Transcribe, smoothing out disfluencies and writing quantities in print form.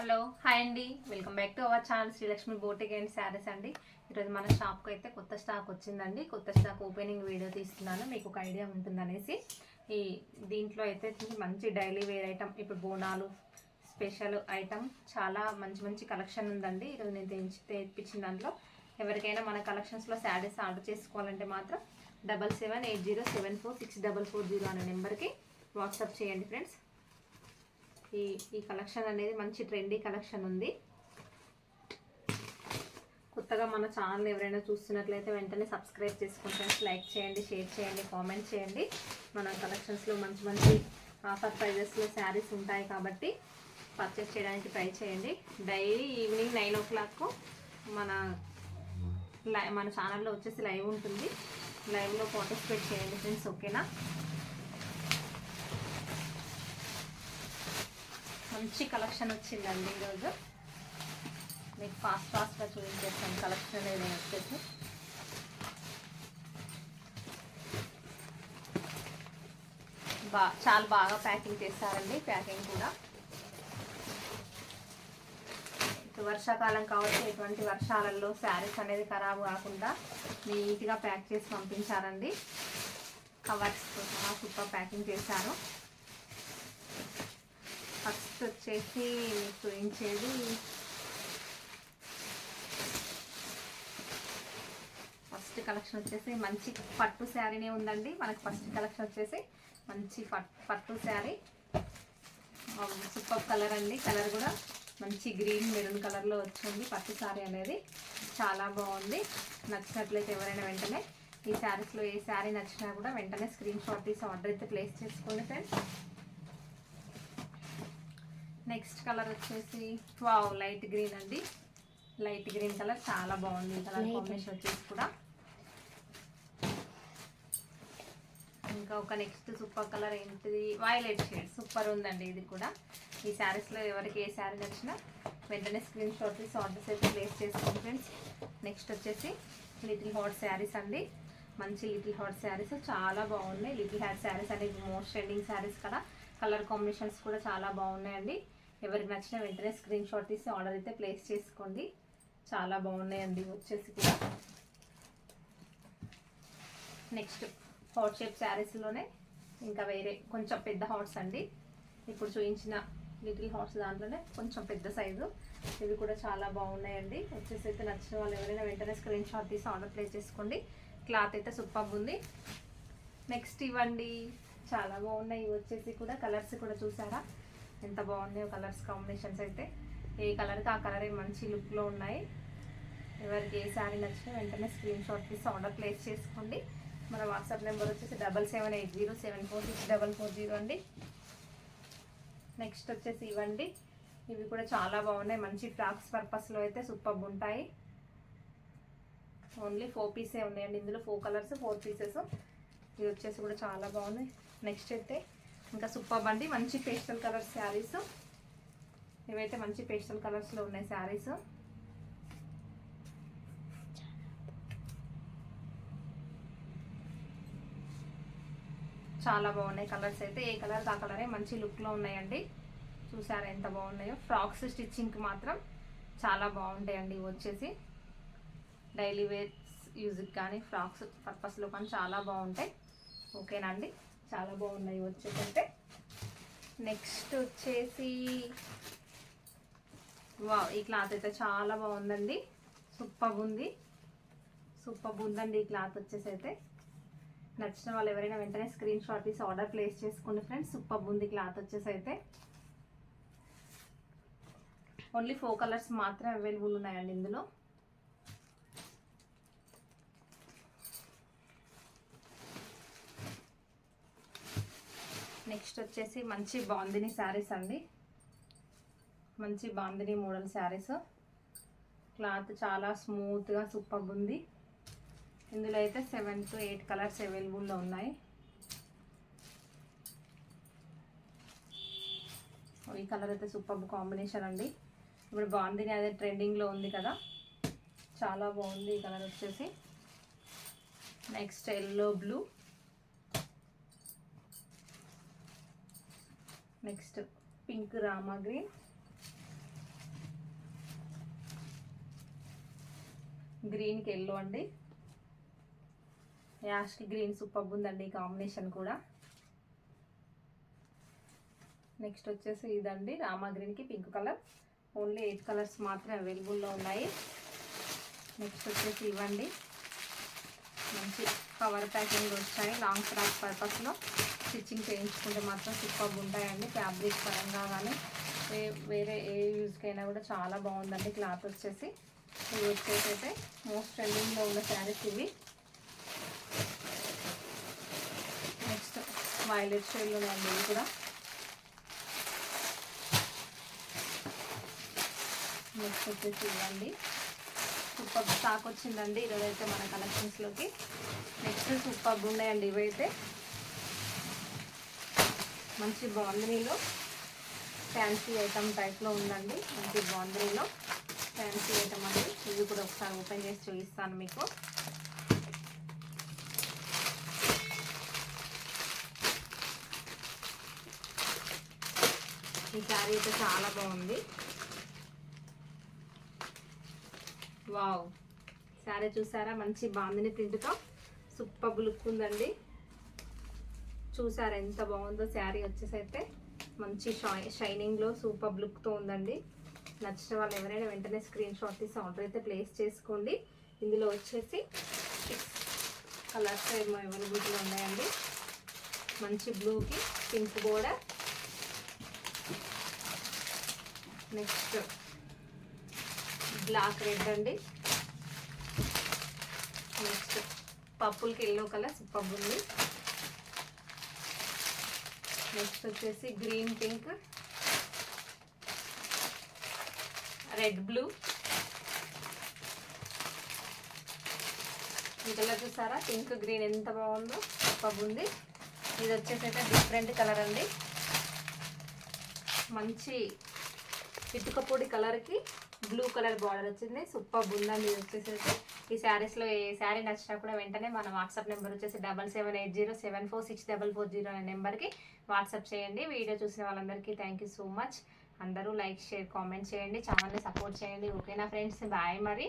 Hello hi అండి, welcome back to our channel Srilakshmi boutique and saris అండి. ఈరోజు మన షాప్కి అయితే కొత్త స్టాక్ వచ్చిందండి. కొత్త స్టాక్ ఓపెనింగ్ వీడియో తీస్తున్నాను, మీకు ఒక ఐడియా ఉంటుందనేసి. ఈ దీంట్లో అయితే మంచి డైలీ వేర్ ఐటమ్, ఇప్పుడు బోనాలు స్పెషల్ ఐటమ్ చాలా మంచి మంచి కలెక్షన్ ఉందండి. ఈరోజు నేను తెప్పించిన దాంట్లో ఎవరికైనా మన కలెక్షన్స్లో శారీస్ ఆర్డర్ చేసుకోవాలంటే మాత్రం 7780744640 అనే నెంబర్కి వాట్సాప్ చేయండి ఫ్రెండ్స్. ఈ కలెక్షన్ అనేది మంచి ట్రెండీ కలెక్షన్ ఉంది. కొత్తగా మన ఛానల్ ఎవరైనా చూస్తున్నట్లయితే వెంటనే సబ్స్క్రైబ్ చేసుకుంటే లైక్ చేయండి, షేర్ చేయండి, కామెంట్ చేయండి. మన కలెక్షన్స్లో మంచి మంచి ఆఫర్ ప్రైజెస్లో శారీస్ ఉంటాయి కాబట్టి పర్చేస్ చేయడానికి ట్రై చేయండి. డైలీ ఈవినింగ్ 9 o'clock మన ఛానల్లో వచ్చేసి లైవ్ ఉంటుంది. లైవ్లో పార్టిసిపేట్ చేయండి ఫ్రెండ్స్, ఓకేనా? మంచి కలెక్షన్ వచ్చిందండి ఈరోజు. మీకు ఫాస్ట్గా చూపించేస్తాను కలెక్షన్ అనేది వచ్చేసి. చాలా బాగా ప్యాకింగ్ చేస్తారండి. ప్యాకింగ్ కూడా వర్షాకాలం కాబట్టి ఎటువంటి వర్షాలలో శారీస్ అనేది ఖరాబ్ కాకుండా నీట్గా ప్యాక్ చేసి పంపించారండి. కవర్స్తో సహా సూపర్ ప్యాకింగ్ చేశారు. ఫస్ట్ వచ్చేసి మీకు చూపించేది ఫస్ట్ కలెక్షన్ వచ్చేసి మంచి పట్టు శారీనే ఉందండి. మనకి ఫస్ట్ కలెక్షన్ వచ్చేసి మంచి పట్టు శారీ, సూపర్ కలర్ అండి. కలర్ కూడా మంచి గ్రీన్ మెరూన్ కలర్లో వచ్చింది. పట్టు శారీ అనేది చాలా బాగుంది. నచ్చినట్లయితే ఎవరైనా వెంటనే ఈ శారీస్లో ఏ శారీ నచ్చినా కూడా వెంటనే స్క్రీన్ షాట్ తీసి ఆర్డర్ అయితే ప్లేస్ చేసుకోండి ఫ్రెండ్స్. నెక్స్ట్ కలర్ వచ్చేసి వావ్ లైట్ గ్రీన్ అండి. లైట్ గ్రీన్ కలర్ చాలా బాగుంది. ఈ కలర్ కాంబినేషన్ వచ్చేసి కూడా ఇంకా ఒక నెక్స్ట్ సూపర్ కలర్ ఏంటిది, వైలెట్ షేడ్ సూపర్ ఉందండి. ఇది కూడా ఈ శారీస్లో ఎవరికి ఏ శారీ నచ్చినా వెంటనే స్క్రీన్ షాట్ తీసి ఆర్డర్స్ అయితే ప్లేస్ చేసుకోండి ఫ్రెండ్స్. నెక్స్ట్ వచ్చేసి లిటిల్ హాట్ శారీస్ అండి. మంచి లిటిల్ హాట్ శారీస్ చాలా బాగున్నాయి. లిటిల్ హాట్ శారీస్ అనేది మోస్ట్ ట్రెండింగ్ శారీస్ కదా. కలర్ కాంబినేషన్స్ కూడా చాలా బాగున్నాయండి. ఎవరికి నచ్చిన వెంటనే స్క్రీన్ షాట్ తీసి ఆర్డర్ అయితే ప్లేస్ చేసుకోండి. చాలా బాగున్నాయండి వచ్చేసి కూడా. నెక్స్ట్ హాట్ షేప్ శారీస్లోనే ఇంకా వేరే కొంచెం పెద్ద హాట్స్ అండి. ఇప్పుడు చూపించిన లిటిల్ హాట్స్ దాంట్లోనే కొంచెం పెద్ద సైజు. ఇవి కూడా చాలా బాగున్నాయండి. వచ్చేసి అయితే నచ్చిన వాళ్ళు ఎవరైనా వెంటనే స్క్రీన్ షాట్ తీసి ఆర్డర్ ప్లేస్ చేసుకోండి. క్లాత్ అయితే సూపర్ ఉంది. నెక్స్ట్ ఇవ్వండి, చాలా బాగున్నాయి. ఇవి వచ్చేసి కూడా కలర్స్ కూడా చూసారా ఎంత బాగున్నాయో. కలర్స్ కాంబినేషన్స్ అయితే ఏ కలర్కి ఆ కలరే మంచి లుక్లో ఉన్నాయి. ఎవరికి ఏ శారీ నచ్చినా వెంటనే స్క్రీన్ షాట్ తీసి ఆర్డర్ ప్లేస్ చేసుకోండి. మన వాట్సాప్ నెంబర్ వచ్చేసి 7780744640 అండి. నెక్స్ట్ వచ్చేసి ఇవ్వండి, ఇవి కూడా చాలా బాగున్నాయి. మంచి ఫ్రాక్స్ పర్పస్లో అయితే సూపర్ ఉంటాయి. ఓన్లీ 4 పీసే ఉన్నాయండి. ఇందులో 4 కలర్స్ 4 పీసెస్. ఇది వచ్చేసి కూడా చాలా బాగుంది. నెక్స్ట్ అయితే ఇంకా సూపర్ అండి, మంచి పేస్టల్ కలర్ శారీస్. ఇవైతే మంచి పేస్టల్ కలర్స్లో ఉన్నాయి శారీస్. చాలా బాగున్నాయి కలర్స్ అయితే. ఏ కలర్ ఆ కలరే మంచి లుక్లో ఉన్నాయండి. చూసారా ఎంత బాగున్నాయో. ఫ్రాక్స్ స్టిచ్చింగ్కి మాత్రం చాలా బాగుంటాయండి. ఇవి వచ్చేసి డైలీ వేర్ యూజ్కి కానీ ఫ్రాక్స్ పర్పస్లో కానీ చాలా బాగుంటాయి. ఓకేనా అండి, చాలా బాగున్నాయి వచ్చేసి అయితే. నెక్స్ట్ వచ్చేసి వావ్, ఈ క్లాత్ అయితే చాలా బాగుందండి. సూపర్ ఉందండి ఈ క్లాత్ వచ్చేసి అయితే. నచ్చిన వాళ్ళు ఎవరైనా వెంటనే స్క్రీన్ షాట్ తీసి ఆర్డర్ ప్లేస్ చేసుకోండి ఫ్రెండ్స్. సూపర్ ఉంది క్లాత్ వచ్చేసి అయితే. ఓన్లీ 4 కలర్స్ మాత్రమే అవైలబుల్ ఉన్నాయండి ఇందులో. నెక్స్ట్ వచ్చేసి మంచి బాందిని శారీస్ అండి. మంచి బాందిని మోడల్ శారీస్. క్లాత్ చాలా స్మూత్గా సూపర్ ఉంది. ఇందులో అయితే 7 to 8 కలర్స్ అవైలబుల్లో ఉన్నాయి. ఈ కలర్ అయితే సూపర్ కాంబినేషన్ అండి. ఇప్పుడు బాందిని అదే ట్రెండింగ్లో ఉంది కదా, చాలా బాగుంది ఈ కలర్ వచ్చేసి. Next yellow blue. Next pink Rama green, గ్రీన్కి ఎల్లో అండి, యాష్కి గ్రీన్ సూపర్ ఉందండి ఈ కాంబినేషన్ కూడా. నెక్స్ట్ వచ్చేసి ఇదండి రామా గ్రీన్కి పింక్ కలర్. ఓన్లీ 8 కలర్స్ మాత్రమే అవైలబుల్లో ఉన్నాయి. నెక్స్ట్ వచ్చేసి ఇవ్వండి, మంచి కవర్ ప్యాకింగ్ వచ్చాయి. లాంగ్ ఫ్రాక్ పర్పస్లో స్టిచ్చింగ్ చేయించుకుంటే మాత్రం సూపర్ ఉంటాయండి. ఫ్యాబ్రిక్ పరంగా కానీ వేరే ఏ యూజ్కైనా కూడా చాలా బాగుందండి క్లాత్ వచ్చేసి. ఇవి వచ్చేసి అయితే మోస్ట్ ట్రెండింగ్లో ఉన్న శారీస్ ఇవి. నెక్స్ట్ వైలెట్ షేడ్లో ఉన్నాయండి ఇవి కూడా. నెక్స్ట్ వచ్చేసి ఇవ్వండి, సూపర్ స్టాక్ వచ్చిందండి ఈరోజు అయితే మన కలెక్షన్స్లోకి. నెక్స్ట్ సూపర్ ఉన్నాయండి ఇవైతే. మంచి బాందినీలో ఫ్యాన్సీ ఐటమ్ టైప్లో ఉందండి. మంచి బాందినీలో ఫ్యాన్సీ ఐటమ్ అండి. ఇవి కూడా ఒకసారి ఓపెన్ చేసి చూపిస్తాను మీకు. ఈ శారీ అయితే చాలా బాగుంది. వావ్, శారీ చూసారా, మంచి బాందిని ప్రింట్తో సూపర్ లుక్ ఉందండి. చూసారా ఎంత బాగుందో శారీ వచ్చేసి అయితే. మంచి షైనింగ్లో సూపర్ లుక్తో ఉందండి. నచ్చిన వాళ్ళు ఎవరైనా వెంటనే స్క్రీన్ షాట్ తీసి ఆర్డర్ అయితే ప్లేస్ చేసుకోండి. ఇందులో వచ్చేసి 6 కలర్స్ ఏమో అవైలబిలిటీలో ఉన్నాయండి. మంచి బ్లూకి pink border. Next black red అండి. నెక్స్ట్ పర్పుల్కి ఎల్లో కలర్ సూపర్ ఉంది. నెక్స్ట్ వచ్చేసి గ్రీన్ పింక్, రెడ్ బ్లూ. ఈ కలర్ చూసారా, పింక్ గ్రీన్ ఎంత బాగుందో, సూపర్ ఉంది. ఇది వచ్చేసి అయితే డిఫరెంట్ కలర్ అండి. మంచి ఇటుక పొడి కలర్కి బ్లూ కలర్ బార్డర్ వచ్చింది. సూపర్ ఉందండి ఇది వచ్చేసి. ఈ శారీస్లో ఏ శారీ నచ్చినా కూడా వెంటనే మన వాట్సాప్ నెంబర్ వచ్చేసి 7780744640 అనే నెంబర్కి వాట్సాప్ చేయండి. వీడియో చూసిన వాళ్ళందరికీ థ్యాంక్ యూ సో మచ్. అందరూ లైక్, షేర్, కామెంట్ చేయండి. ఛానల్ని సపోర్ట్ చేయండి. ఓకేనా ఫ్రెండ్స్, బాయ్ మరి.